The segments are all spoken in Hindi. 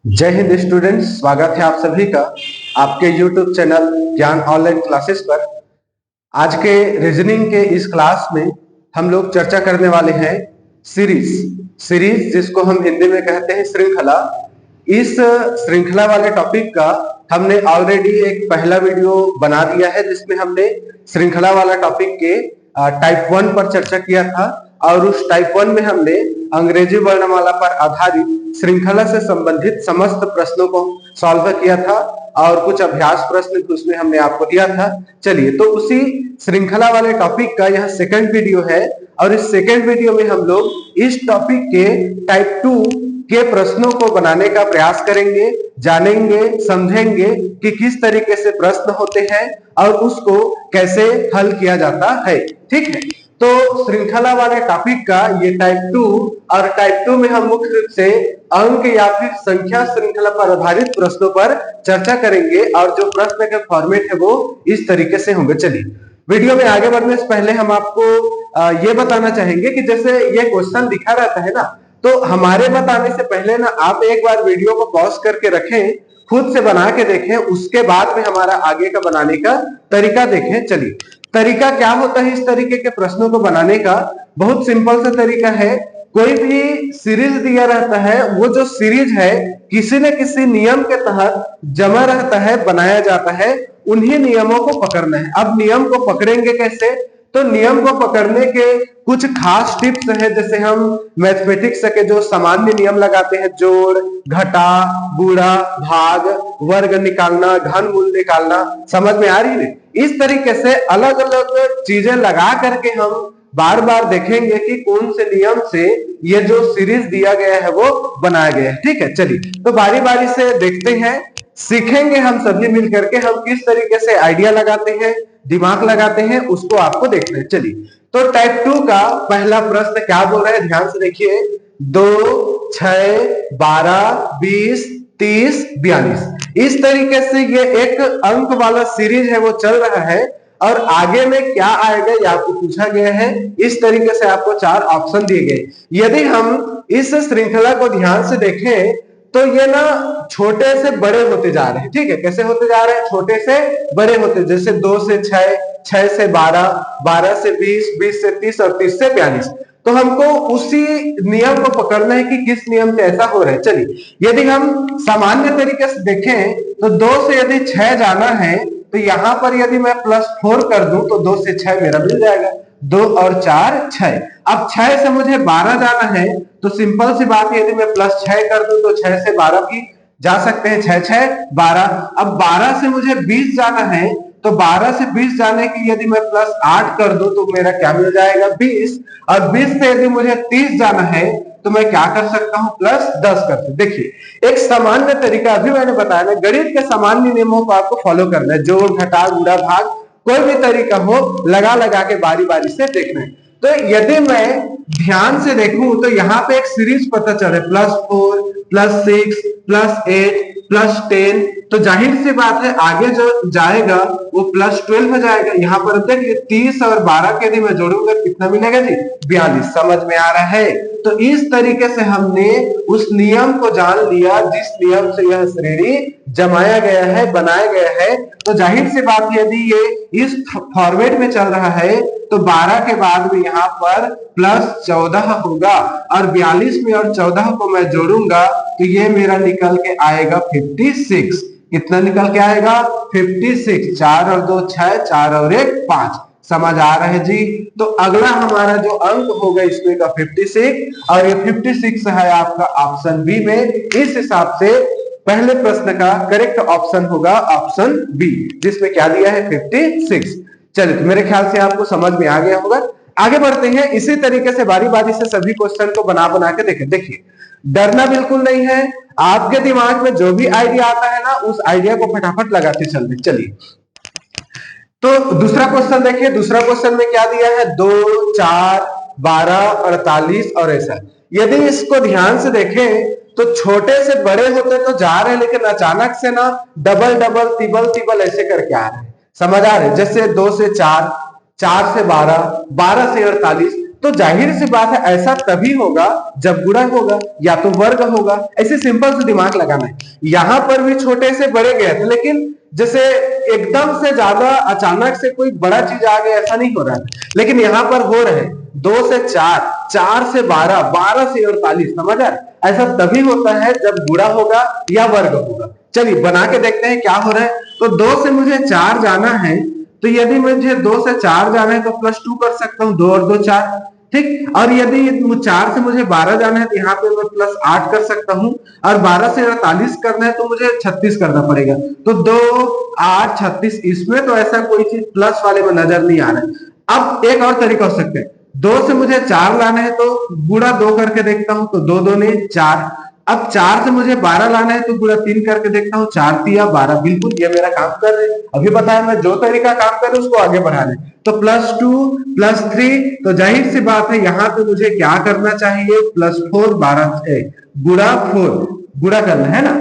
जय हिंद स्टूडेंट्स, स्वागत है आप सभी का आपके YouTube चैनल ज्ञान ऑनलाइन क्लासेस पर। आज के रीजनिंग के इस क्लास में हम लोग चर्चा करने वाले हैं सीरीज जिसको हम हिंदी में कहते हैं श्रृंखला। इस श्रृंखला वाले टॉपिक का हमने ऑलरेडी एक पहला वीडियो बना दिया है जिसमें हमने श्रृंखला वाला टॉपिक के टाइप 1 पर चर्चा किया था और उस टाइप 1 में हमने अंग्रेजी वर्णमाला पर आधारित श्रृंखला से संबंधित समस्त प्रश्नों को सॉल्व किया था और कुछ अभ्यास प्रश्न उसमें हमने आपको दिया था। चलिए, तो उसी श्रृंखला वाले टॉपिक का यह सेकंड वीडियो है और इस सेकंड वीडियो में हम लोग इस टॉपिक के टाइप 2 के प्रश्नों को बनाने का प्रयास करेंगे, जानेंगे, समझेंगे कि किस तरीके से प्रश्न होते हैं और उसको कैसे हल किया जाता है। ठीक है, तो श्रृंखला वाले टॉपिक का ये टाइप 2 और टाइप 2 में हम मुख्य रूप से अंक या फिर संख्या श्रृंखला पर आधारित प्रश्नों पर चर्चा करेंगे और जो प्रश्न के फॉर्मेट है वो इस तरीके से होंगे। चलिए, वीडियो में आगे बढ़ने से पहले हम आपको ये बताना चाहेंगे कि जैसे ये क्वेश्चन दिखा रहता है ना, तो हमारे बताने से पहले ना आप एक बार वीडियो को पॉज करके रखें, खुद से बना के देखें, उसके बाद में हमारा आगे का बनाने का तरीका देखें। चलिए, तरीका क्या होता है इस तरीके के प्रश्नों को बनाने का? बहुत सिंपल सा तरीका है। कोई भी सीरीज दिया रहता है, वो जो सीरीज है किसी न किसी नियम के तहत जमा रहता है, बनाया जाता है, उन्हीं नियमों को पकड़ना है। अब नियम को पकड़ेंगे कैसे? तो नियम को पकड़ने के कुछ खास टिप्स है। जैसे हम मैथमेटिक्स के जो सामान्य नियम लगाते हैं, जोड़, घटा, गुणा, भाग, वर्ग निकालना, घनमूल निकालना, समझ में आ रही है? इस तरीके से अलग अलग चीजें लगा करके हम बार बार देखेंगे कि कौन से नियम से ये जो सीरीज दिया गया है वो बनाया गया है। ठीक है, चलिए तो बारी बारी से देखते हैं, सीखेंगे हम सभी मिलकर के हम किस तरीके से आइडिया लगाते हैं, दिमाग लगाते हैं, उसको आपको देखना है। चलिए, तो टाइप 2 का पहला प्रश्न क्या बोल रहा है, ध्यान से देखिए। 2, 6, 12, 20, 30, 42 इस तरीके से ये एक अंक वाला सीरीज है वो चल रहा है और आगे में क्या आएगा ये आपको पूछा गया है। इस तरीके से आपको 4 ऑप्शन दिए गए। यदि हम इस श्रृंखला को ध्यान से देखें तो ये ना छोटे से बड़े होते जा रहे हैं। ठीक है, कैसे होते जा रहे हैं? छोटे से बड़े होते, जैसे 2 से 6, 6 से 12, 12 से 20, 20 से 30 और 30 से 42। तो हमको उसी नियम को पकड़ना है कि किस नियम से ऐसा हो रहा है। चलिए, यदि हम सामान्य तरीके से देखें तो 2 से यदि 6 जाना है तो यहां पर यदि मैं +4 कर दूं तो 2 से 6 मेरा मिल जाएगा। 2 और 4 6। अब 6 से मुझे 12 जाना है तो सिंपल सी बात है, यदि मैं +6 कर दूं तो 6 से 12 भी जा सकते हैं, 6 6 12। अब 12 से मुझे 20 जाना है तो 12 से 20 जाने की यदि मैं +8 कर दूं तो मेरा क्या मिल जाएगा? 20। और 20 से यदि मुझे 30 जाना है तो मैं क्या कर सकता हूं? +10 कर सकता। देखिए, एक सामान्य तरीका अभी मैंने बताया ना, गणित के सामान्य नियमों को आपको फॉलो करना है। जोड़, घटा, गुणा, भाग, कोई भी तरीका हो लगा लगा के बारी बारी से देखना है। तो यदि मैं ध्यान से देखूं तो यहाँ पे एक सीरीज पता चले, +4, +6, +8, +10, तो जाहिर सी बात है आगे जो जाएगा वो +12 में जाएगा। यहाँ पर देखिए 30 और 12 के यदि मैं जोड़ूंगा कितना मिलेगा जी? 42। समझ में आ रहा है? तो इस तरीके से हमने उस नियम को जान लिया जिस नियम से यह श्रेणी जमाया गया है, बनाया गया है। तो जाहिर सी बात है यदि ये इस फॉर्मेट में चल रहा है तो 12 के बाद में यहाँ पर +14 होगा और 42 में और 14 को मैं जोड़ूंगा तो ये मेरा निकल के आएगा 56। कितना निकल के आएगा? 56। 4 और 2 6, 4 और 1 5। समझ आ रहा है जी? तो अगला हमारा जो अंक होगा इसमें का 56 और ये 56 है आपका ऑप्शन बी में। इस हिसाब से पहले प्रश्न का करेक्ट ऑप्शन होगा ऑप्शन बी, जिसमें क्या दिया है? 56। चलिए, तो मेरे ख्याल से आपको समझ में आ गया होगा। आगे बढ़ते हैं, इसी तरीके से बारी बारी से सभी क्वेश्चन को बना बना के देखें। देखिए, डरना बिल्कुल नहीं है। आपके दिमाग में जो भी आइडिया आता है ना, उस आइडिया को फटाफट लगाते चलते। चलिए, तो दूसरा क्वेश्चन देखिए। दूसरा क्वेश्चन में क्या दिया है? 2, 4, 12, 48 और ऐसा। यदि इसको ध्यान से देखें तो छोटे से बड़े होते तो जा रहे, लेकिन अचानक से ना डबल डबल, तिबल तिबल ऐसे करके आ रहे हैं। समझ आ रहे? जैसे 2 से 4, 4 से 12, 12 से 48। तो जाहिर सी बात है ऐसा तभी होगा जब गुणा होगा या तो वर्ग होगा। ऐसे सिंपल से दिमाग लगाना है। यहां पर भी छोटे से बड़े गए थे, लेकिन जैसे एकदम से ज्यादा अचानक से कोई बड़ा चीज आ गया ऐसा नहीं हो रहा है, लेकिन यहाँ पर हो रहे 2 से 4, 4 से 12, 12 से 48, समझ आ रहा है? ऐसा तभी होता है जब गुणा होगा या वर्ग होगा। चलिए बना के देखते हैं क्या हो रहा है। तो 2 से मुझे 4 जाना है, तो यदि मुझे 2 से 4 जाना है तो +2 कर सकता हूं, 2 और 2 4, ठीक। और यदि 4 से मुझे 12 जाना है तो यहाँ पे मैं +8 कर सकता हूं, और 12 से 48 करना है तो मुझे 36 करना पड़ेगा। तो 2 8 36, इसमें तो ऐसा कोई चीज प्लस वाले में नजर नहीं आ रहा है। अब एक और तरीका हो सकता है, 2 से मुझे 4 लाना है तो गुणा 2 करके देखता हूं, तो 2 दूनी 4। अब 4 से मुझे 12 लाना है तो गुणा 3 करके देखता हूँ, 4 तिया 12। बिल्कुल ये मेरा काम कर रहे हैं। अभी बताया मैं जो तरीका काम कर रहे उसको आगे बढ़ा रहे। तो +2 +3, तो जाहिर सी बात है यहाँ पे मुझे क्या करना चाहिए, +4 12 गुणा 4 गुणा करना है ना,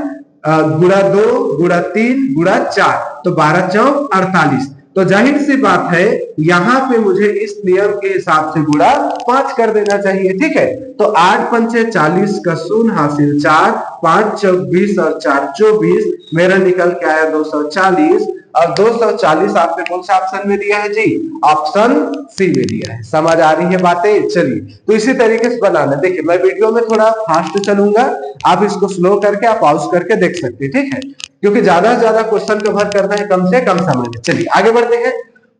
गुणा 2 गुणा 3 गुणा 4, तो 12 चौक 48। तो जाहिर सी बात है यहाँ पे मुझे इस नियम के हिसाब से गुणा 5 कर देना चाहिए, ठीक है। तो 8 पंचे 40 का शून्य हासिल 4, 5 चौक 20 और 4 24, मेरा निकल के आया 240। और 240 आपने कौन सा ऑप्शन में दिया है जी, ऑप्शन सी में दिया है। समझ आ रही है बातें? चलिए तो इसी तरीके से बनाना। देखिए मैं वीडियो में थोड़ा फास्ट चलूंगा, आप इसको स्लो करके आप पॉज करके देख सकते हैं, ठीक है, क्योंकि ज्यादा से ज्यादा क्वेश्चन कवर करना है कम से कम समय में। चलिए आगे बढ़ते हैं।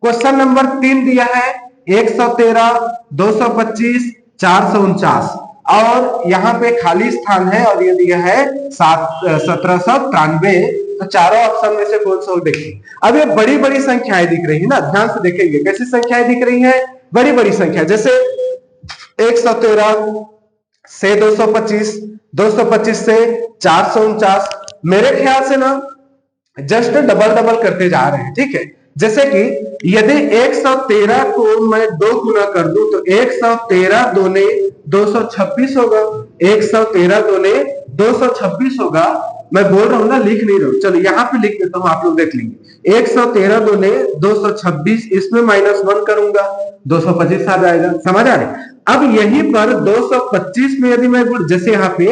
क्वेश्चन नंबर 3 दिया है 113, 225, 449, और यहाँ पे खाली स्थान है और ये दिया है 1793। तो चारों ऑप्शन में से कौन सा देखिए। अब ये बड़ी बड़ी संख्याएं दिख रही है ना, ध्यान से देखेंगे कैसी संख्याएं दिख रही है, बड़ी बड़ी संख्या। जैसे 113 से 225, 225 से 449, मेरे ख्याल से ना जस्ट डबल डबल करते जा रहे हैं, ठीक है। जैसे कि यदि 113 को मैं 2 गुना कर दूं तो 113 दूने 226 होगा, 113 दूने 226 होगा। मैं बोल रहा हूं ना, लिख नहीं रहा हूं। चलो यहाँ पे लिख देता हूं, आप लोग देख लेंगे। 113 दूने 226, इसमें -1 करूंगा 225 आ जाएगा। समझ आ रहे? अब यहीं पर 225 में यदि मैं जैसे यहाँ पे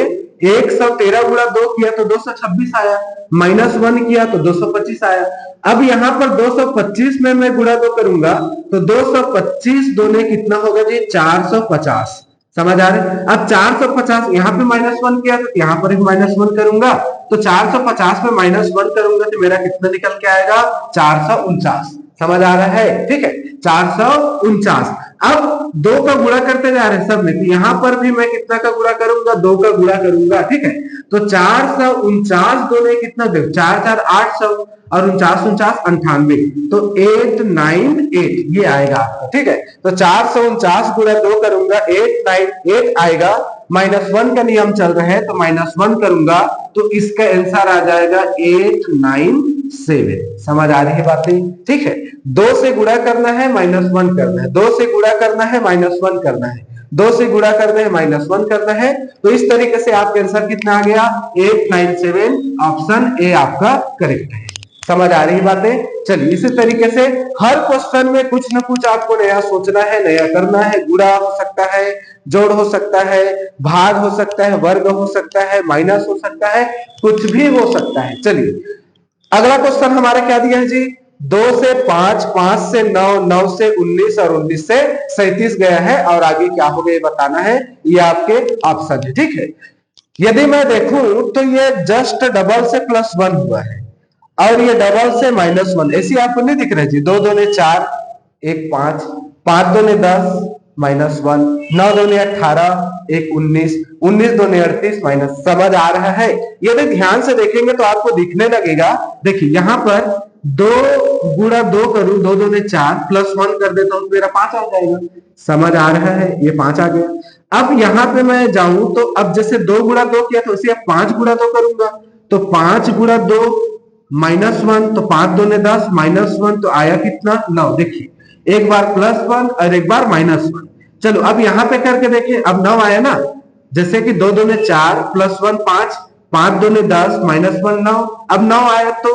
113 गुणा 2 किया तो 226 आया, -1 किया तो 225 आया। अब यहाँ पर 225 में मैं गुणा 2 करूंगा तो 225 दूने कितना होगा जी, 450। समझ आ रहे? अब 450 यहाँ पे -1 किया तो यहाँ पर भी -1 करूंगा, तो 450 में -1 करूंगा तो मेरा कितना निकल के आएगा, 449। समझ आ रहा है? ठीक है, 449। अब 2 का गुणा करते जा रहे हैं सब में, तो यहां पर भी मैं कितना का गुणा करूंगा, 2 का गुणा करूंगा, ठीक है। तो 449 दूने कितना दे, 4 4 800 और 49 98, तो 898 ये आएगा आपका, ठीक है। तो 449 गुणा 2 करूंगा 898 आएगा। -1 का नियम चल रहा है तो -1 करूंगा तो इसका आंसर आ जाएगा 897। समझ आ रही है बातें? ठीक है, 2 से गुणा करना है -1 करना है, 2 से गुणा करना है -1 करना है, 2 से गुणा करना है -1 करना है। तो इस तरीके से आपका आंसर कितना आ गया, 897। ऑप्शन ए आपका करेक्ट है। समझ आ रही बातें? चलिए इसी तरीके से हर क्वेश्चन में कुछ ना कुछ आपको नया सोचना है, नया करना है। गुणा हो सकता है, जोड़ हो सकता है, भाग हो सकता है, वर्ग हो सकता है, माइनस हो सकता है, कुछ भी हो सकता है। चलिए अगला क्वेश्चन हमारा क्या दिया है जी, 2 से 5, 5 से 9, 9 से 19 और 19 से 37 गया है, और आगे क्या हो गया बताना है, ये आपके ऑप्शन है, ठीक है। यदि मैं देखूं तो ये जस्ट डबल से +1 हुआ है और ये डबल से -1, ऐसी आपको नहीं दिख रही जी। 2 दूने 4, 1 5, 5 दूने 10, -1, 9 दूने 18, 1 19, 19 दूने 38, माइनस। समझ आ रहा है? यदि ध्यान से देखेंगे तो आपको दिखने लगेगा। देखिए यहाँ पर 2 गुणा 2 करूं, 2 दूने 4, +1 कर देता हूं तो मेरा 5 आ जाएगा। समझ आ रहा है? ये 5 आ गया। अब यहाँ पे मैं जाऊं तो अब जैसे 2 गुणा 2 किया तो इसे 5 गुणा 2 करूंगा, तो 5 गुणा 2 -1, तो 5 दूने 10, -1 तो आया कितना, 9। देखिए एक बार +1 और एक बार -1। चलो अब यहां पे करके देखिए, अब 9 आया ना। जैसे कि 2 दूने 4, +1 5, 5 दूने 10, -1 9। अब 9 आया तो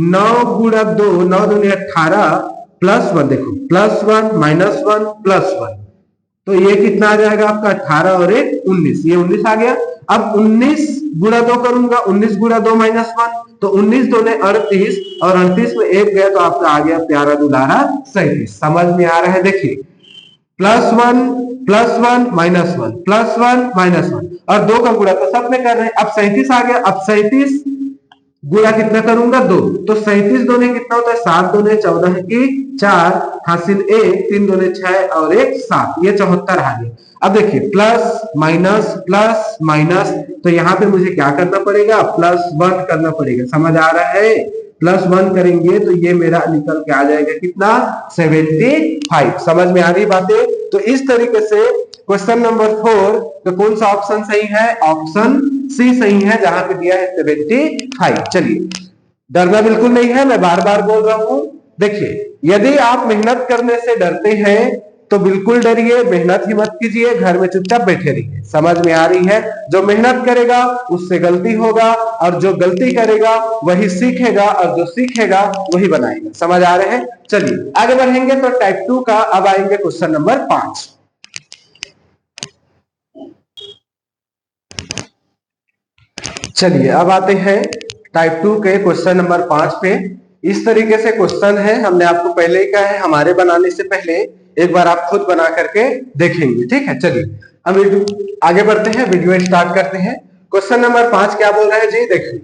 9 गुणा 2, 9 दूने 18, +1, देखो +1 -1 +1, तो ये कितना आ जाएगा आपका 18 और 1 19, ये 19 आ गया। अब 19 गुणा 2 करूंगा, 19 गुणा 2 -1, तो 19 2 ने 38 और 38 में 1 गया तो आपका आ गया प्यारा दुलारा 37। समझ में आ रहा है? देखिए +1 +1 -1 +1 -1 और 2 का गुणा तो सब में कर रहे हैं। अब 37 आ गया। अब 37 गुणा कितना करूंगा 2, तो 37 2 ने कितना होता है 7 2 ने 14 की 4 हासिल 1 3 2 ने 6 और 1 7, ये 74 आ गया। अब देखिए प्लस माइनस, तो यहाँ पे मुझे क्या करना पड़ेगा? +1 करना पड़ेगा। समझ आ रहा है? +1 करेंगे तो ये मेरा निकल के आ जाएगा कितना? 75। समझ में आ रही बातें? तो इस तरीके से क्वेश्चन नंबर 4 तो कौन सा ऑप्शन सही है? ऑप्शन सी सही है, जहां पे दिया है 75। चलिए, डरना बिल्कुल नहीं है, मैं बार बार बोल रहा हूं। देखिए, यदि आप मेहनत करने से डरते हैं तो बिल्कुल डरिए, मेहनत ही मत कीजिए, घर में चुपचाप बैठे रहिए। समझ में आ रही है? जो मेहनत करेगा उससे गलती होगा, और जो गलती करेगा वही सीखेगा, और जो सीखेगा वही बनाएगा। समझ आ रहे हैं? चलिए आगे बढ़ेंगे। तो टाइप 2 का अब आएंगे क्वेश्चन नंबर 5। चलिए अब आते हैं टाइप 2 के क्वेश्चन नंबर 5 पे। इस तरीके से क्वेश्चन है, हमने आपको पहले ही कहा है, हमारे बनाने से पहले एक बार आप खुद बना करके देखेंगे। ठीक है, चलिए हम आगे बढ़ते हैं, वीडियो स्टार्ट करते हैं। क्वेश्चन नंबर 5 क्या बोल रहे हैं जी? देखिए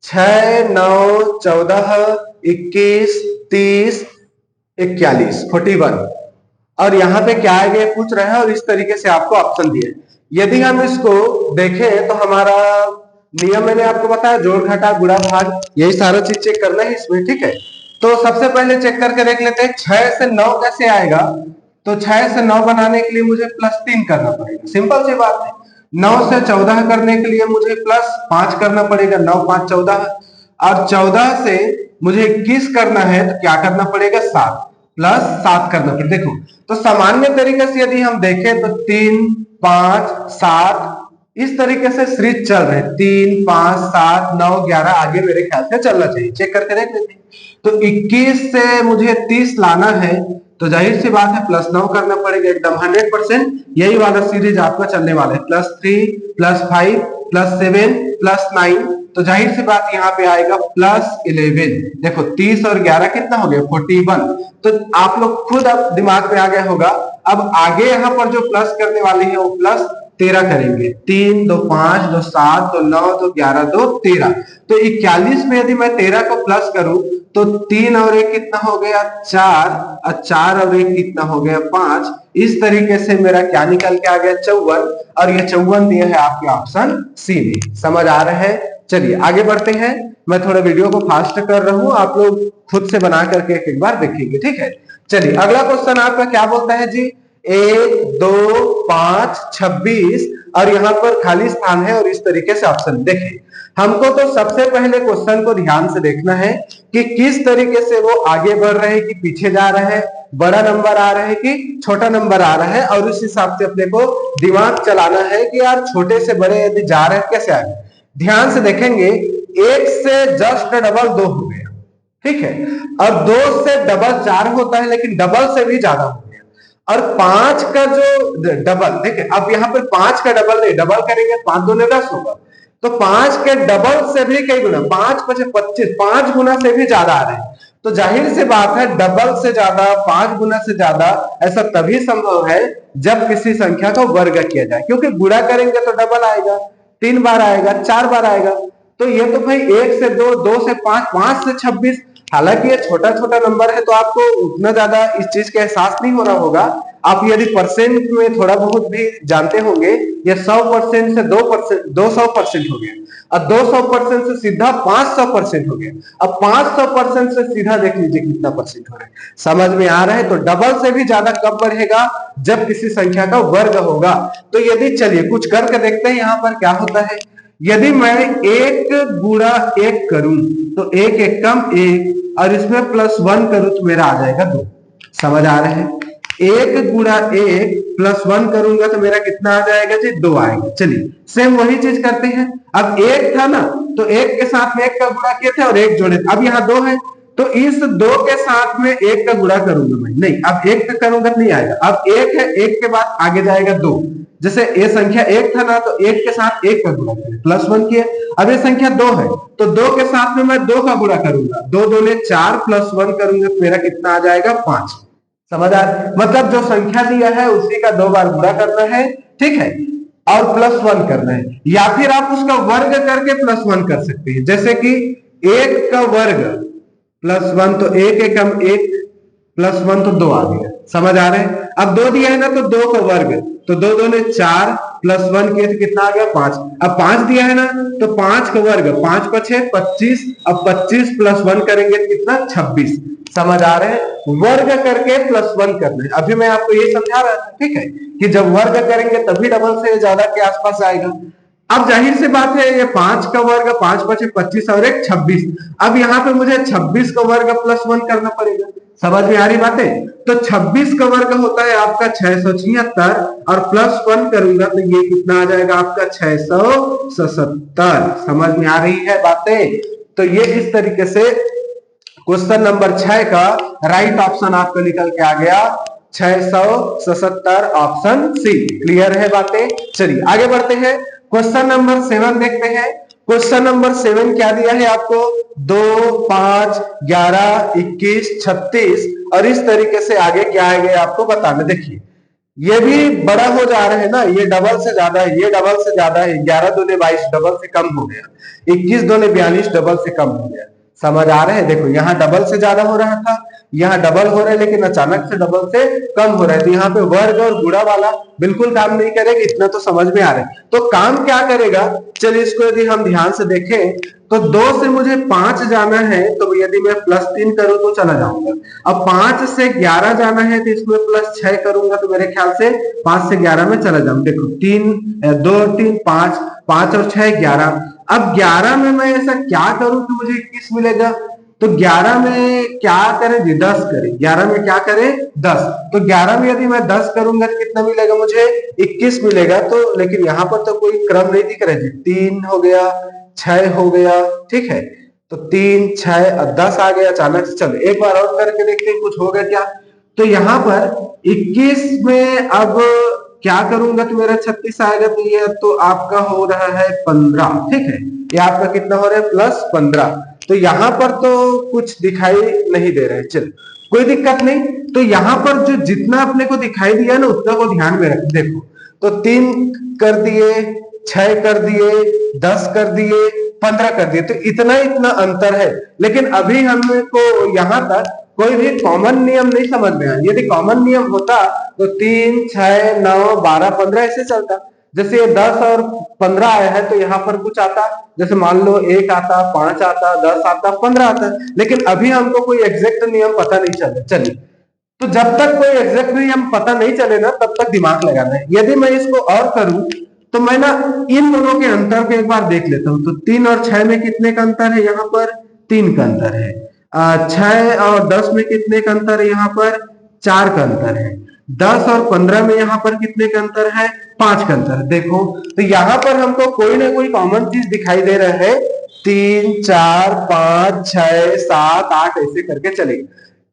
6 9 14 21 30 41 41, और यहाँ पे क्या आगे पूछ रहे हैं और इस तरीके से आपको ऑप्शन दिए। यदि हम इसको देखें तो हमारा नियम मैंने आपको बताया, जोड़ घटा गुणा भाग, यही सारा चीज चेक करना है इसमें। ठीक है, तो सबसे पहले चेक करके देख लेते हैं 6 से 9 कैसे आएगा। तो 6 से 9 बनाने के लिए मुझे +3 करना पड़ेगा, सिंपल सी बात है। 9 से 14 करने के लिए मुझे +5 करना पड़ेगा, 9 5 14, और 14 से मुझे 21 करना है तो क्या करना पड़ेगा? 7 +7 करना पड़ेगा। देखो, तो सामान्य तरीके से यदि हम देखें तो 3 5 7 इस तरीके से सीरीज चल रहे हैं, 3 5 7 9 11 आगे मेरे ख्याल से चलना चाहिए। चेक करके देख लेते हैं। तो 21 से मुझे 30 लाना है, तो जाहिर सी बात है +9 करना पड़ेगा, एकदम 100% यही वाला सीरीज आपका चलने वाला है। +3 +5 +7 +9, तो जाहिर सी बात यहाँ पे आएगा +11। देखो 30 और 11 कितना हो गया? 41। तो आप लोग खुद अब दिमाग में आ गया होगा। अब आगे यहाँ पर जो प्लस करने वाले हैं वो +13 करेंगे। 3 2 5 2 7 2 9 2 11 2 13, तो 41 में यदि मैं 13 को प्लस करूं तो 3 और 1 कितना हो गया? 4, और 4 और 1 कितना हो गया? 5। इस तरीके से मेरा क्या निकल के आ गया? 54, और ये 54 दिया है आपके ऑप्शन सी में। समझ आ रहा है? चलिए आगे बढ़ते हैं। मैं थोड़ा वीडियो को फास्ट कर रहा हूं, आप लोग खुद से बना करके एक बार देखेंगे। ठीक है, चलिए अगला क्वेश्चन आपका क्या बोलता है जी? 1 2 5 26, और यहाँ पर खाली स्थान है, और इस तरीके से ऑप्शन देखिए। हमको तो सबसे पहले क्वेश्चन को ध्यान से देखना है कि किस तरीके से वो आगे बढ़ रहे हैं कि पीछे जा रहे हैं, बड़ा नंबर आ रहा है कि छोटा नंबर आ रहा है, और उस हिसाब से अपने को दिमाग चलाना है कि यार छोटे से बड़े यदि जा रहे हैं कैसे आगे। ध्यान से देखेंगे, 1 से जस्ट डबल 2 हो गया। ठीक है, अब 2 से डबल 4 होता है, लेकिन डबल से भी ज्यादा हो गया। और 5 का जो डबल, देखिए अब यहाँ पर 5 का डबल नहीं, डबल करेंगे 5 2 10 होगा, तो 5 के डबल से भी कई गुना, 5 5 25, 5 गुना से भी ज्यादा आ रहे हैं। तो जाहिर सी बात है डबल से ज्यादा, 5 गुना से ज्यादा ऐसा तभी संभव है जब किसी संख्या का वर्ग किया जाए, क्योंकि गुणा करेंगे तो डबल आएगा, 3 बार आएगा, 4 बार आएगा। तो ये तो भाई 1 से 2, 2 से 5, 5 से 26, हालांकि ये छोटा छोटा नंबर है तो आपको उतना ज्यादा इस चीज का एहसास नहीं होना होगा। आप यदि परसेंट में थोड़ा बहुत भी जानते होंगे, ये 100% से 2% 200% हो गया, और 200% से सीधा 500% हो गया। अब 500% से सीधा देख लीजिए कितना परसेंट हो रहा है। समझ में आ रहा है? तो डबल से भी ज्यादा कब बढ़ेगा? जब किसी संख्या का वर्ग होगा। तो यदि चलिए कुछ करके देखते हैं यहाँ पर क्या होता है। यदि मैं 1 गुणा 1 करूं तो 1 1 कम 1, और इसमें +1 करूं तो मेरा आ जाएगा 2। समझ आ रहा है? 1 गुणा 1 +1 करूंगा तो मेरा कितना आ जाएगा जी? 2 आएगा। चलिए सेम वही चीज करते हैं। अब 1 था ना, तो 1 के साथ में 1 का गुणा किए थे और 1 जोड़े थे। अब यहाँ 2 है तो इस 2 के साथ में 1 का गुणा करूंगा मैं, नहीं अब 1 का करूंगा तो नहीं आएगा, अब 1 है, 1 के बाद आगे जाएगा 2, जैसे ये संख्या 1 था ना तो 1 के साथ 1 का गुणा करें +1 किए। अब ये संख्या 2 है तो 2 के साथ में मैं 2 का गुणा करूंगा, 2 दूने 4 +1 करूंगा तो मेरा कितना आ जाएगा 5। समझ आ, मतलब जो संख्या दिया है उसी का 2 बार गुणा करना है, ठीक है, और +1 करना है, या फिर आप उसका वर्ग करके +1 कर सकते हैं, जैसे कि 1 का वर्ग +1 तो 1 एकम 1 +1 तो 2 आ गया। समझ आ रहे हैं? अब 2 दिया है ना तो 2 का वर्ग, तो 2 दूने 4 +1 किए तो कितना आ गया 5। अब 5 दिया है ना तो 5 का वर्ग, 5 × 6 = 25, अब 25 +1 करेंगे तो कितना 26। समझ आ रहे हैं? वर्ग करके +1 करना है। अभी मैं आपको ये समझा रहा था, ठीक है, कि जब वर्ग करेंगे तभी डबल से ज्यादा के आसपास आएगा। अब जाहिर सी बात है ये 5 का वर्ग, 5 × 5 = 25 और 1 26। अब यहाँ पे मुझे 26 का वर्ग +1 करना पड़ेगा। समझ में आ रही बातें? तो 26 का वर्ग होता है आपका 676 और +1 करूंगा तो ये कितना आ जाएगा आपका 677। समझ में आ रही है बातें? तो ये इस तरीके से क्वेश्चन नंबर 6 का राइट ऑप्शन आपको निकल के आ गया 677, ऑप्शन सी। क्लियर है बातें? चलिए आगे बढ़ते हैं, क्वेश्चन नंबर 7 देखते हैं। क्वेश्चन नंबर 7 क्या दिया है आपको? 2, 5, 11, 21, 36 और इस तरीके से आगे क्या आएगा आपको बताना। देखिए ये भी बड़ा हो जा रहे हैं ना, ये डबल से ज्यादा है, ये डबल से ज्यादा है, 11 दूने 22 डबल से कम हो गया, 21 दूने 42 डबल से कम हो गया। समझ आ रहे हैं? देखो यहाँ डबल से ज्यादा हो रहा था, यहाँ डबल हो रहा है, लेकिन अचानक से डबल से कम हो रहा है, तो यहाँ पे वर्ग और गुणा वाला बिल्कुल काम नहीं करेगा, इतना तो समझ में आ रहा है। तो काम क्या करेगा, चलिए इसको यदि हम ध्यान से देखें तो 2 से मुझे 5 जाना है, तो यदि मैं +3 करूं तो चला जाऊंगा। अब 5 से 11 जाना है तो इसमें +6 करूंगा तो मेरे ख्याल से 5 से 11 में चला जाऊंगा। देखो 3 2 3 5, 5 और 6 11। अब 11 में मैं ऐसा क्या करूं कि मुझे 21 मिलेगा? तो 11 में क्या करें जी? 10 करें। 11 में क्या करें? 10। तो 11 में यदि मैं 10 करूंगा तो कितना मिलेगा मुझे? 21 मिलेगा। तो लेकिन यहाँ पर तो कोई क्रम नहीं दिख रहा है जी। 3 हो गया, 6 हो गया, ठीक है, तो 3 6 और 10 आ गया अचानक से। चलो एक बार और करके देखते हैं कुछ होगा क्या। तो यहाँ पर 21 में अब क्या करूंगा तो मेरा 36 आएगा, तो ये तो आपका हो रहा है 15, ठीक है, ये आपका कितना हो रहा है +15। तो यहाँ पर तो कुछ दिखाई नहीं दे रहा है, चल कोई दिक्कत नहीं। तो यहाँ पर जो जितना अपने को दिखाई दिया ना उतना को ध्यान में रख। देखो तो 3 कर दिए, 6 कर दिए, 10 कर दिए, 15 कर दिए, तो इतना इतना अंतर है। लेकिन अभी हमको यहाँ तक कोई भी कॉमन नियम नहीं समझ में आया। यदि कॉमन नियम होता तो 3 6 9 12 15 ऐसे चलता। जैसे ये 10 और 15 आया है तो यहाँ पर कुछ आता, जैसे मान लो 1 आता, 5 आता, 10 आता, 15 आता, लेकिन अभी हमको कोई एग्जैक्ट नियम पता नहीं चले। चलिए, तो जब तक कोई एग्जैक्ट नियम पता नहीं चले ना तब तक दिमाग लगाना है। यदि मैं इसको और करूं तो मैं ना इन दोनों के अंतर को एक बार देख लेता हूं। तो 3 और 6 में कितने का अंतर है? यहाँ पर 3 का अंतर है। 6 और 10 में कितने का अंतर है? यहाँ पर 4 का अंतर है। 10 और 15 में यहाँ पर कितने का अंतर है? 5 का अंतर। देखो तो यहाँ पर हमको कोई ना कोई कॉमन चीज दिखाई दे रहा है। 3 4 5 6 7 8 ऐसे करके चलेगा।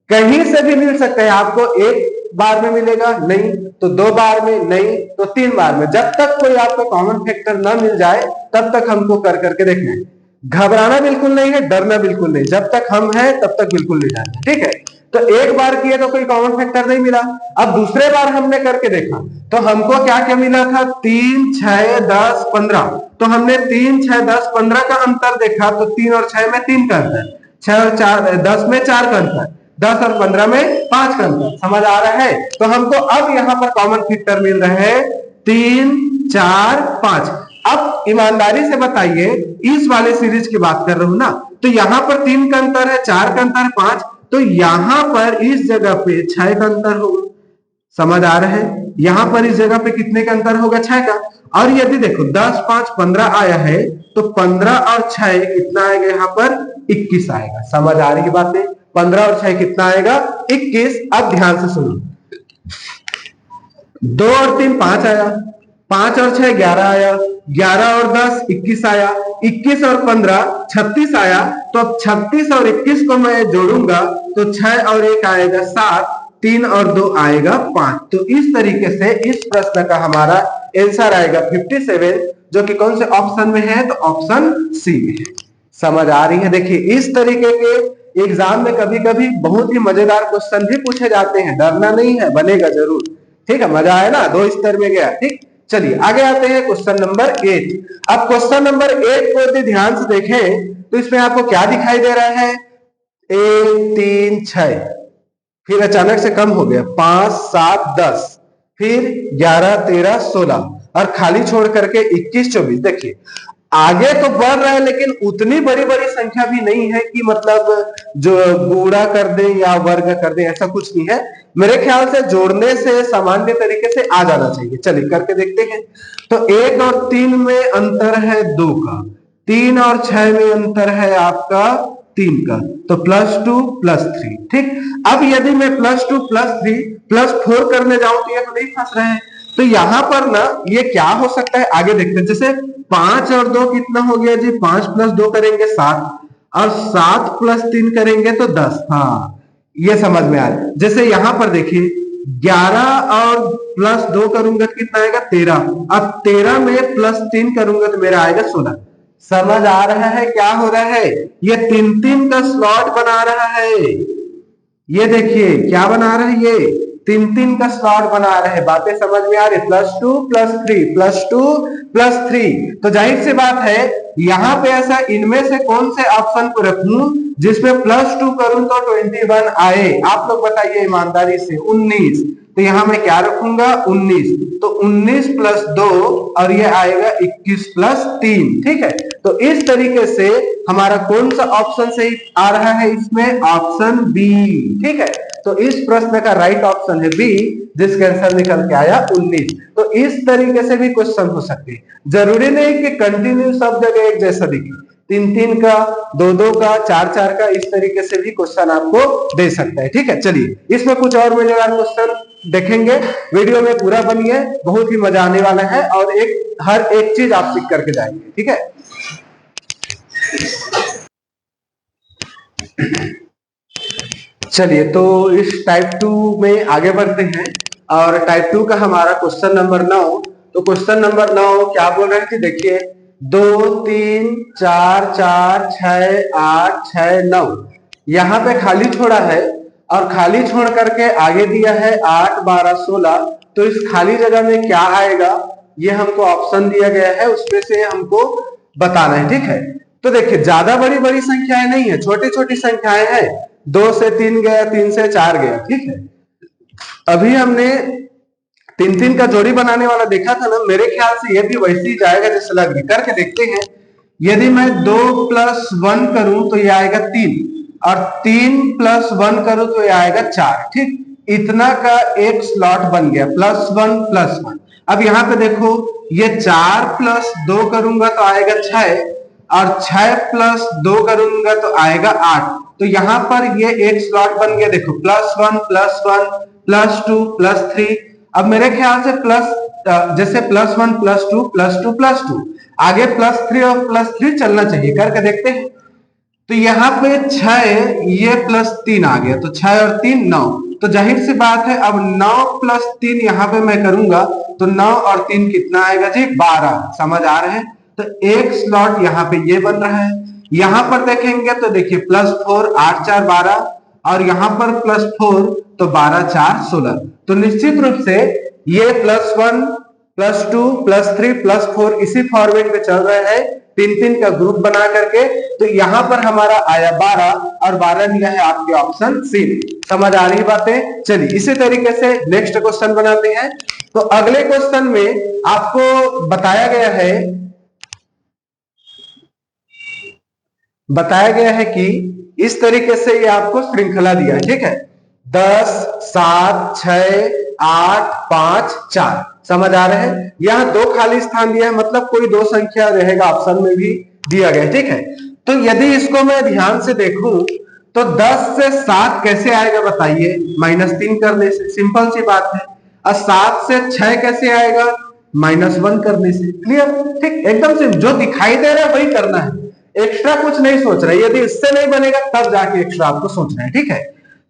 कहीं से भी मिल सकता है आपको। एक बार में मिलेगा नहीं, तो 2 बार में नहीं, तो 3 बार में। जब तक कोई आपको कॉमन फैक्टर ना मिल जाए तब तक हमको कर करके देखना है। घबराना बिल्कुल नहीं है, डरना बिल्कुल नहीं। जब तक हम हैं तब तक बिल्कुल नहीं डरना, ठीक है। तो एक बार किए तो कोई कॉमन फैक्टर नहीं मिला। अब दूसरे बार हमने करके देखा तो हमको क्या क्या मिला था? 3 6 10 15। तो हमने 3 6 10 15 का अंतर देखा, तो 3 और 6 में 3 का अंतर, 6 और 4 10 में 4 का अंतर, 10 और 15 में 5 का अंतर। समझ आ रहा है? तो हमको अब यहाँ पर कॉमन फैक्टर मिल रहे हैं 3 4 5। अब ईमानदारी से बताइए, इस वाले सीरीज की बात कर रहा हूं ना, तो यहाँ पर 3 का अंतर है, 4 का अंतर है, 5, तो यहाँ पर इस जगह पे 6 का अंतर होगा। समझ आ रहा है? यहाँ पर इस जगह पे कितने का अंतर होगा? 6 का। और यदि देखो 10 5 15 आया है तो 15 और 6 कितना आएगा? यहाँ पर 21 आएगा। समझ आ रही है बातें? 15 और 6 कितना आएगा? 21। अब ध्यान से सुनो, 2 और 3 5 आया, 5 और 6 11 आया, 11 और 10 21 आया, 21 और 15 36 आया। तो अब 36 और 21 को मैं जोड़ूंगा तो 6 और 1 आएगा 7, 3 और 2 आएगा 5। तो इस तरीके से इस प्रश्न का हमारा आंसर आएगा 57, जो कि कौन से ऑप्शन में है, तो ऑप्शन सी में है। समझ आ रही है? देखिए इस तरीके के एग्जाम में कभी कभी बहुत ही मजेदार क्वेश्चन भी पूछे जाते हैं, डरना नहीं है, बनेगा जरूर। ठीक है, मजा आया ना, 2 स्तर में गया। ठीक, चलिए आगे आते हैं क्वेश्चन नंबर 8। अब क्वेश्चन नंबर 8 को यदि ध्यान से देखें तो इसमें आपको क्या दिखाई दे रहा है, 1 3 6, फिर अचानक से कम हो गया 5 7 10, फिर 11 13 16 और खाली छोड़ करके 21 24। देखिए आगे तो बढ़ रहा है लेकिन उतनी बड़ी बड़ी संख्या भी नहीं है कि मतलब जो गुणा कर दें या वर्ग कर दें, ऐसा कुछ नहीं है। मेरे ख्याल से जोड़ने से सामान्य तरीके से आ जाना चाहिए। चलिए करके देखते हैं। तो 1 और 3 में अंतर है 2 का, 3 और 6 में अंतर है आपका 3 का, तो +2 +3। ठीक, अब यदि मैं +2 +3 +4 करने जाऊं तो ये तो नहीं फंस रहे हैं। तो यहां पर ना ये क्या हो सकता है, आगे देखते हैं। जैसे 5 और 2 कितना हो गया जी, 5 + 2 करेंगे 7, और 7 + 3 करेंगे तो 10। हाँ ये समझ में आ रहा है। जैसे यहां पर देखिए 11 और +2 करूंगा तो कितना आएगा 13, अब 13 में +3 करूंगा तो मेरा आएगा 16। समझ आ रहा है क्या हो रहा है, ये 3-3 का स्लॉट बना रहा है। ये देखिए क्या बना रहे हैं, ये 3-3 का स्लॉट बना रहे हैं। बातें समझ में आ रही, +2 +3 +2 +3। तो जाहिर सी बात है यहां पे ऐसा इनमें से कौन से ऑप्शन को रखूं जिसमें +2 करूं तो 21 आए, आप लोग बताइए ईमानदारी से। 19, तो यहां मैं क्या रखूंगा 19, तो 19 + 2 और ये आएगा 21 + 3। ठीक है, तो इस तरीके से हमारा कौन सा ऑप्शन सही आ रहा है इसमें, ऑप्शन बी। ठीक है, तो इस प्रश्न का राइट ऑप्शन है बी, जिसका आंसर निकल के आया 19। तो इस तरीके से भी क्वेश्चन हो सकते हैं, जरूरी नहीं कि कंटिन्यू सब जगह एक जैसा दिखे। 3-3 का, 2-2 का, 4-4 का, इस तरीके से भी क्वेश्चन आपको दे सकता है। ठीक है, चलिए इसमें कुछ और मजेदार क्वेश्चन देखेंगे। वीडियो में पूरा बनिए, बहुत ही मजा आने वाला है और हर एक चीज आप सीख करके जाएंगे। ठीक है, चलिए तो इस टाइप 2 में आगे बढ़ते हैं और टाइप 2 का हमारा क्वेश्चन नंबर 9। तो क्वेश्चन नंबर 9 क्या बोल रहे थे, देखिए 2 3 4 4 6 8 6 9, यहाँ पे खाली छोड़ा है और खाली छोड़ करके आगे दिया है 8 12 16। तो इस खाली जगह में क्या आएगा, ये हमको ऑप्शन दिया गया है, उसमें से हमको बताना है। ठीक है, तो देखिए ज्यादा बड़ी बड़ी संख्याएं नहीं है, छोटी छोटी संख्याएं हैं। 2 से 3 गया, 3 से 4 गया। ठीक है, अभी हमने 3-3 का जोड़ी बनाने वाला देखा था ना, मेरे ख्याल से ये भी वैसे ही जाएगा जैसे लग रही। करके देखते हैं। यदि मैं 2 + 1 करूं तो ये आएगा 3, और 3 + 1 करूं तो ये आएगा 4। ठीक, इतना का एक स्लॉट बन गया, +1 +1। अब यहाँ पे देखो ये 4 + 2 करूंगा तो आएगा 6, और 6 + 2 करूंगा तो आएगा 8। तो यहाँ पर ये एक स्लॉट बन गया, देखो +1 +1 +2 +3। अब मेरे ख्याल से जैसे +1 +2 +2 +2, आगे +3 और +3 चलना चाहिए। करके देखते हैं। तो यहाँ पे 6, ये +3 आ गया, तो 6 और 3 9। तो जाहिर सी बात है अब 9 + 3 यहाँ पे मैं करूंगा तो 9 और 3 कितना आएगा जी, 12। समझ आ रहे हैं? तो एक स्लॉट यहाँ पे ये बन रहा है। यहां पर देखेंगे तो देखिए +4 8 4 12, और यहां पर +4 तो 12 4 16। तो निश्चित रूप से ये +1 +2 +3 +4 इसी फॉर्मेट में चल रहा है, 3-3 का ग्रुप बना करके। तो यहां पर हमारा आया 12, और 12 दिया है आपके ऑप्शन सी। समझ आ रही बातें? चलिए इसी तरीके से नेक्स्ट क्वेश्चन बनाते हैं। तो अगले क्वेश्चन में आपको बताया गया है कि इस तरीके से ये आपको श्रृंखला दिया है। ठीक है, 10 7 6 8 5 4। समझ आ रहे हैं? यहाँ 2 खाली स्थान दिया है, मतलब कोई 2 संख्या रहेगा, ऑप्शन में भी दिया गया है। ठीक है, तो यदि इसको मैं ध्यान से देखूं तो 10 से 7 कैसे आएगा बताइए, -3 करने से, सिंपल सी बात है। और 7 से 6 कैसे आएगा, -1 करने से। क्लियर? ठीक, एकदम से जो दिखाई दे रहा है वही करना है, एक्स्ट्रा कुछ नहीं सोच रहा है। यदि इससे नहीं बनेगा तब जाके एक्स्ट्रा आपको सोचना है। ठीक है,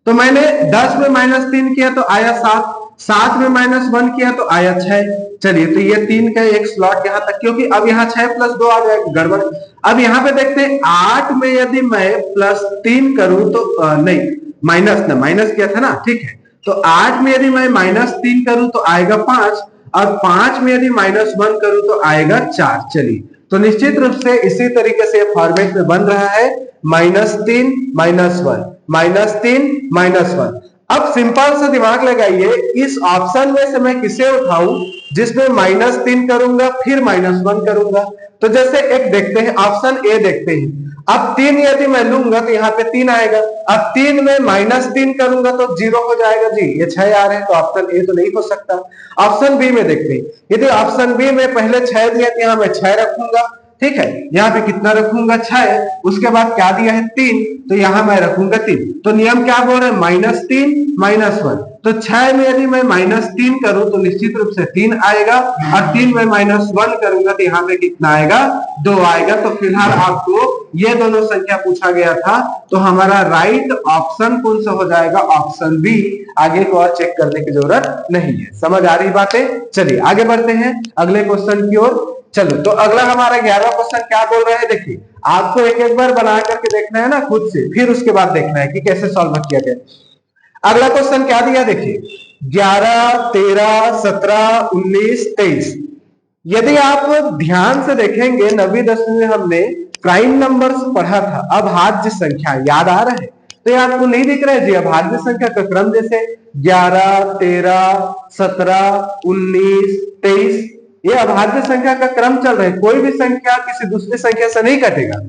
तो मैंने 10 में -3 किया तो आया 7, 7 में -1 किया तो आया 6। चलिए, तो ये 3 का एक स्लॉट यहां तक, क्योंकि अब यहाँ 6 + 2 आ जाएगा, गड़बड़। अब यहाँ पे देखते हैं 8 में यदि मैं +3 करूं तो नहीं, माइनस किया था ना। ठीक है, तो 8 में यदि मैं -3 करूं तो आएगा 5, और 5 में यदि -1 करूं तो आएगा 4। चलिए, तो निश्चित रूप से इसी तरीके से फॉर्मेट में बन रहा है, -3 -1 -3 -1। अब सिंपल सा दिमाग लगाइए, इस ऑप्शन में से मैं किसे उठाऊं जिसमें -3 करूंगा फिर -1 करूंगा। तो जैसे एक देखते हैं, ऑप्शन ए देखते हैं। अब 3 यदि मैं लूंगा तो यहाँ पे 3 आएगा। अब 3 में -3 करूंगा तो 0 हो जाएगा जी, ये 6 आ रहे हैं, तो ऑप्शन ए तो नहीं हो सकता। ऑप्शन बी में देखते हैं, यदि ऑप्शन बी में पहले 6 दिया तो यहाँ मैं 6 रखूंगा। ठीक है, यहाँ पे कितना रखूंगा? 6। उसके बाद क्या दिया है? 3, तो यहाँ मैं रखूंगा 3। तो नियम क्या बोल रहे हैं? -3 -1। तो 6 में यदि मैं -3 करूं तो निश्चित रूप से 3 आएगा, और 3 में -1 करूंगा तो यहाँ पे कितना आएगा? 2 आएगा। तो फिलहाल आपको ये दोनों संख्या पूछा गया था, तो हमारा राइट ऑप्शन कौन सा हो जाएगा? Option B. आगे को और चेक करने की जरूरत नहीं है। समझ आ रही बातें? चलिए आगे बढ़ते हैं अगले क्वेश्चन की ओर। चलो, तो अगला हमारा 11वां क्वेश्चन क्या बोल रहा है? देखिए, आपको एक बार बना करके देखना है ना खुद से, फिर उसके बाद देखना है कि कैसे सॉल्व किया गया। अगला क्वेश्चन क्या दिया? देखिए, 11 13 17 19 23। यदि आप ध्यान से देखेंगे, 9वीं 10वीं में हमने प्राइम नंबर्स पढ़ा था, अभाज्य संख्या याद आ रहा है? तो ये आपको नहीं दिख रहा है जी? अभाज्य संख्या का क्रम जैसे 11 13 17 19 23, ये अभाज्य संख्या का क्रम चल रहा है। कोई भी संख्या किसी दूसरी संख्या से नहीं कटेगा।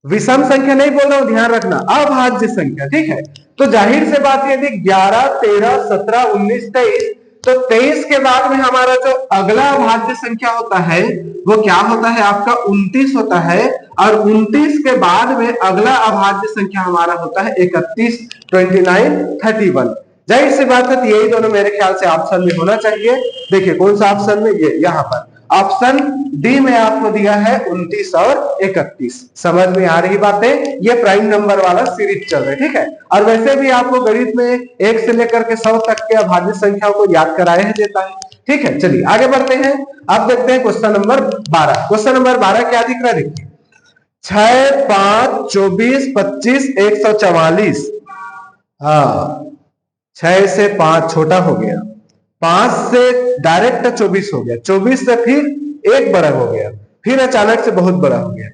विषम संख्या नहीं बोल रहा हूं, ध्यान रखना, अभाज्य संख्या। ठीक है, तो जाहिर से बात है, यदि 11 13 17 19 23, तो 23 के बाद में हमारा जो अगला अभाज्य संख्या होता है वो क्या होता है? आपका 29 होता है, और 29 के बाद में अगला अभाज्य संख्या हमारा होता है 31 29 31। जाहिर सी बात है, यही दोनों मेरे ख्याल से ऑप्शन में होना चाहिए। देखिए कौन सा ऑप्शन में? ये यहाँ पर ऑप्शन डी में आपको दिया है 29 और 31। समझ में आ रही बातें? ये प्राइम नंबर वाला सीरीज चल रहा है। ठीक है, और वैसे भी आपको गणित में 1 से लेकर के 100 तक के अभाज्य संख्याओं को याद कराया है देता है। ठीक है, चलिए आगे बढ़ते हैं। अब देखते हैं क्वेश्चन नंबर 12। क्वेश्चन नंबर 12 क्या दिख रहा है? देखिए, 6 5 24 25 144। हाँ, 6 से 5 छोटा हो गया, 5 से डायरेक्ट 24 हो गया, 24 से फिर 1 बड़ा हो गया, फिर अचानक से बहुत बड़ा हो गया।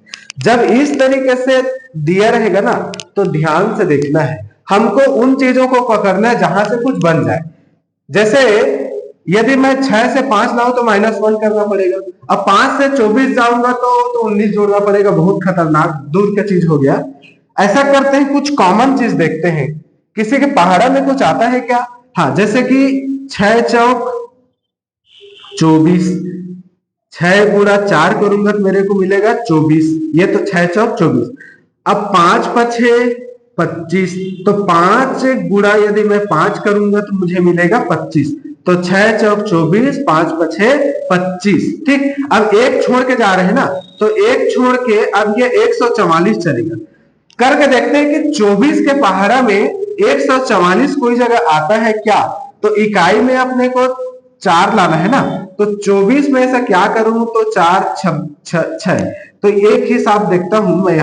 जब इस तरीके से दिया रहेगा ना, तो ध्यान से देखना है, हमको उन चीजों को पकड़ना है जहां से कुछ बन जाए। जैसे यदि मैं 6 से 5 लाऊं तो -1 करना पड़ेगा। अब 5 से 24 जाऊंगा तो 19 जोड़ना पड़ेगा। बहुत खतरनाक दूर का चीज हो गया। ऐसा करते हैं, कुछ कॉमन चीज देखते हैं। किसी के पहाड़ा में कुछ आता है क्या? हाँ, जैसे कि 6 चौक 24, 6 गुणा 4 करूंगा तो मेरे को मिलेगा 24। ये तो 6 चौक 24। अब 5 पछे 25, तो 5 गुणा यदि मैं 5 करूंगा तो मुझे मिलेगा 25। तो 6 चौक 24, 5 पछे 25। ठीक, अब एक छोड़ के जा रहे हैं ना, तो एक छोड़ के अब ये 144 चलेगा। करके देखते हैं कि 24 के पहाड़ा में 144 कोई जगह आता है क्या? तो इकाई में अपने को 4 लाना है ना, तो 24 में से क्या करूं? तो 4 6। तो एक हिसाब देखता हूं मैं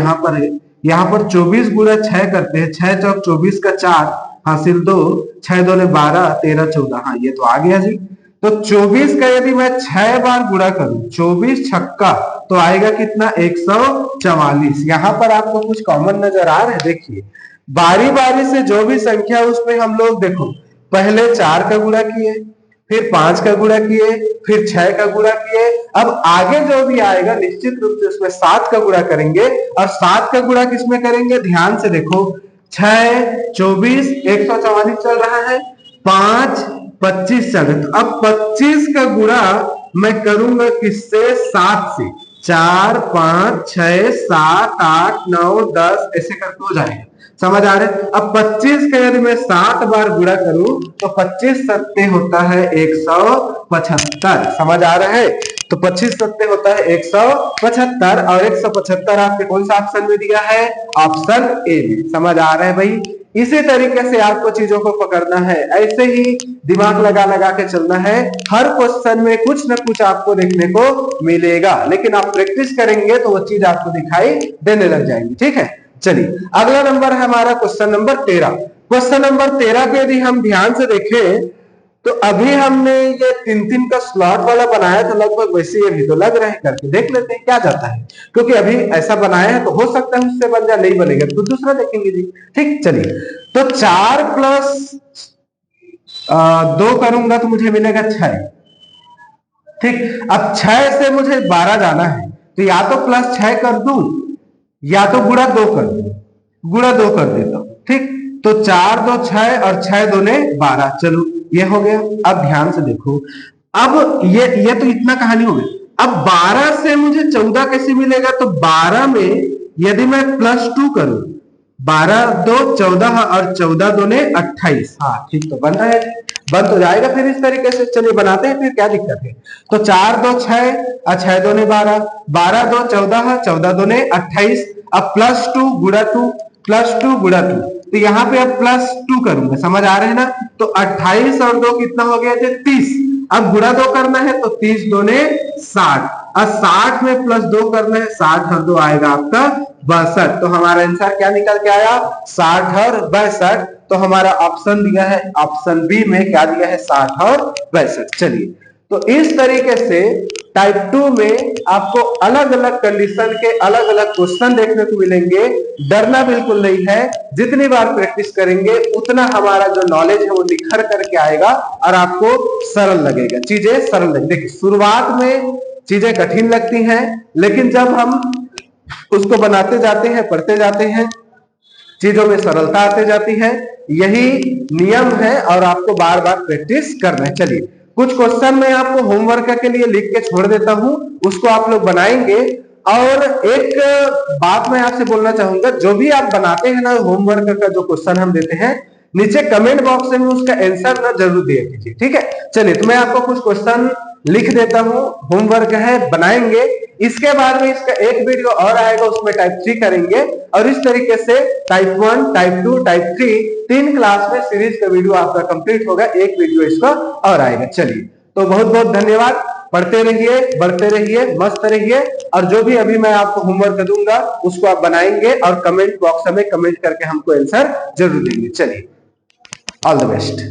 यहाँ पर 24 गुणा 6 करते हैं। 6 चौक 24 का 4 हासिल 2, 6 दूने 12 13 14। हाँ, ये तो आ गया जी। तो 24 का यदि मैं 6 बार गुणा करूं, 24 छक्का, तो आएगा कितना? 144। यहाँ पर आपको कुछ कॉमन नजर आ रहा है? देखिए, बारी बारी से जो भी संख्या उसमें हम लोग देखो, पहले 4 का गुणा किए, फिर 5 का गुणा किए, फिर 6 का गुणा किए। अब आगे जो भी आएगा निश्चित रूप से उसमें 7 का गुणा करेंगे। और 7 का गुणा किसमें करेंगे? ध्यान से देखो, 6 24 144 चल रहा है, 5 25 चल रहा है। अब 25 का गुणा मैं करूंगा किससे? 7 से। 4 5 6 7 8 9 10 ऐसे करके हो जाएगा। समझ आ रहे? अब 25 का यदि मैं 7 बार गुणा करूं तो 25 सत्ते होता है 175। समझ आ रहा है? तो 25 सत्ते होता है 175 और 175 आपके कौन सा ऑप्शन में दिया है? ऑप्शन ए में। समझ आ रहा है भाई? इसी तरीके से आपको चीजों को पकड़ना है, ऐसे ही दिमाग लगा लगा के चलना है। हर क्वेश्चन में कुछ ना कुछ आपको देखने को मिलेगा, लेकिन आप प्रैक्टिस करेंगे तो वो चीज आपको दिखाई देने लग जाएगी। ठीक है, चलिए अगला नंबर है हमारा क्वेश्चन नंबर 13। क्वेश्चन नंबर 13 पे यदि हम ध्यान से देखें तो अभी हमने ये 3-3 का स्लॉट वाला बनाया था, लगभग वैसे ये भी तो लग रहे हैं। करके देख लेते हैं क्या जाता है, क्योंकि अभी ऐसा बनाया है तो हो सकता है उससे बन जाए, नहीं बनेगा तो दूसरा देखेंगे जी। ठीक, चलिए तो 4 प्लस 2 करूंगा तो मुझे मिलेगा 6। ठीक, अब 6 से मुझे 12 जाना है, तो या तो प्लस 6 कर दूं या तो गुणा 2 कर दूं। गुणा 2 कर देता हूं। ठीक, तो 4 2 6 और 6 दूने 12। चलो ये हो गया। अब ध्यान से देखो, अब ये तो इतना कहानी हो गई। अब 12 से मुझे 14 कैसे मिलेगा? तो 12 में यदि मैं प्लस 2 करूं, 12 2 14 और 14 दूने 28। हाँ ठीक, तो बन रहा है, बन तो जाएगा फिर इस तरीके से। चलिए बनाते हैं, फिर क्या दिक्कत है। तो 4 2 6 और 6 दूने 12, 12 2 14, 14 दूने 28। अब प्लस 2 गुणा 2, प्लस 2 गुणा 2, तो यहाँ पे अब प्लस 2 करूंगा। समझ आ रहे हैं ना? तो 28 और 2 कितना हो गया? 30। अब गुणा 2 करना है तो 30 दूने 60, और 60 में प्लस 2 करना है, 60 और 2 आएगा आपका 62। तो हमारा आंसर क्या निकल के आया? 60 और 62। तो हमारा ऑप्शन दिया है, ऑप्शन बी में क्या दिया है? 60 और 62। चलिए, तो इस तरीके से टाइप 2 में आपको अलग अलग कंडीशन के अलग अलग क्वेश्चन देखने को मिलेंगे। डरना बिल्कुल नहीं है, जितनी बार प्रैक्टिस करेंगे उतना हमारा जो नॉलेज है वो निखर करके आएगा और आपको सरल लगेगा, चीजें सरल लगेगी। देखिए शुरुआत में चीजें कठिन लगती हैं, लेकिन जब हम उसको बनाते जाते हैं, पढ़ते जाते हैं, चीजों में सरलता आते जाती है। यही नियम है और आपको बार बार प्रैक्टिस करना है। चलिए कुछ क्वेश्चन मैं आपको होमवर्क के लिए लिख के छोड़ देता हूं, उसको आप लोग बनाएंगे। और एक बात मैं आपसे बोलना चाहूंगा, जो भी आप बनाते हैं ना होमवर्क का जो क्वेश्चन हम देते हैं, नीचे कमेंट बॉक्स में उसका आंसर ना जरूर दिया कीजिए। ठीक है, चलिए तो मैं आपको कुछ क्वेश्चन लिख देता हूं, होमवर्क है, बनाएंगे। इसके बाद में इसका एक वीडियो और आएगा, उसमें टाइप 3 करेंगे। और इस तरीके से टाइप 1 टाइप 2 टाइप 3 3 क्लास में सीरीज का वीडियो आपका कंप्लीट होगा, एक वीडियो इसका और आएगा। चलिए तो बहुत बहुत धन्यवाद। पढ़ते रहिए, बढ़ते रहिए, मस्त रहिए। और जो भी अभी मैं आपको होमवर्क दूंगा उसको आप बनाएंगे और कमेंट बॉक्स में कमेंट करके हमको आंसर जरूर देंगे। चलिए, ऑल द बेस्ट।